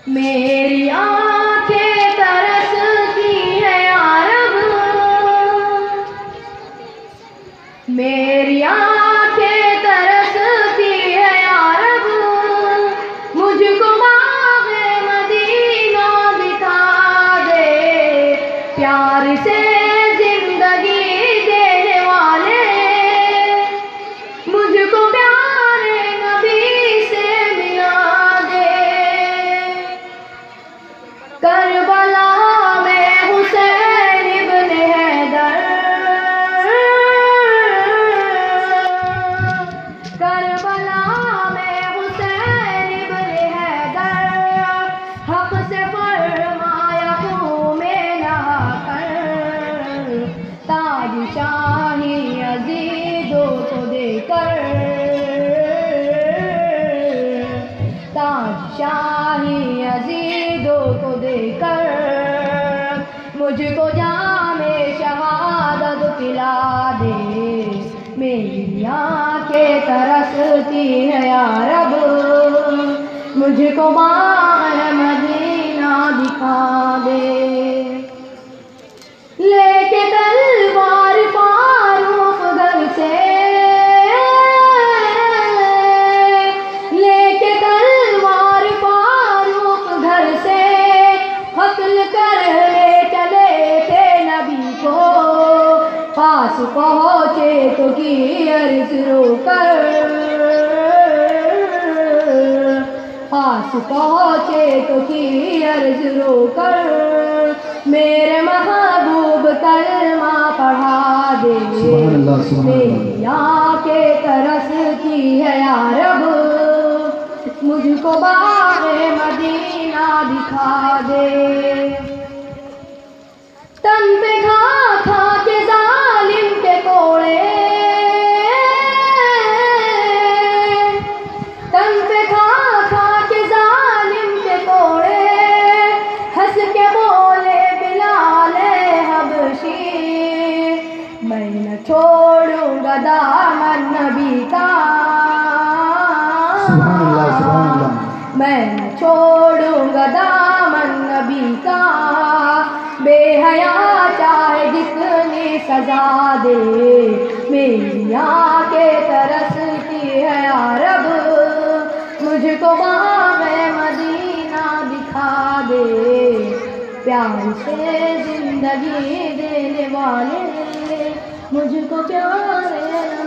میری آنکھیں ترستی ہے یا رب، میری آنکھیں ترستی ہے یا رب، مجھ کو باغ مدینہ دکھا دے، پیار سے زندگی دینے والے مجھ کو پیارے نبی سے ملا دے۔ کربلا میں حسین ابن حیدر، کربلا میں حسین ابن حیدر، حق سے فرمایا خون میں نہا کر، تاج شاہی یزیدوں کو دے کر، تاج شاہی یزیدوں کو دے کر، مجھ کو جام شہادت پلا دے، میری آنکھیں ترستی ہے یا رب، مجھ کو باغ مدینہ دکھا دے۔ لے کے تلوار فاروق گھر سے، لے کے تلوار فاروق گھر سے، قتل کر لے چلے تھے نبی کو، پاس پہنچے تو کی عرض رو کر، پاس پہنچے تو کی عرض رو کر، میرے محبوب کلمہ پڑھا دے، میری آنکھیں ترستی ہے یا رب، مجھ کو باغ مدینہ دکھا دے۔ تن پہ کھا کھا کے ظالم کے کوڑے، تن پہ کھا کھا کے ظالم کے کوڑے، ہنس کے بولے بلال حبشی، میں نہ چھوڑوں گا دامن نبی کا، میں نہ چھوڑوں گا دامن نبی کا، بے حیا چاہے جتنی سزا دے، میری آنکھیں ترستی ہے یا رب، مجھ کو باغ مدینہ دکھا دے، پیار سے زندگی دینے والے مجھ کو پیارے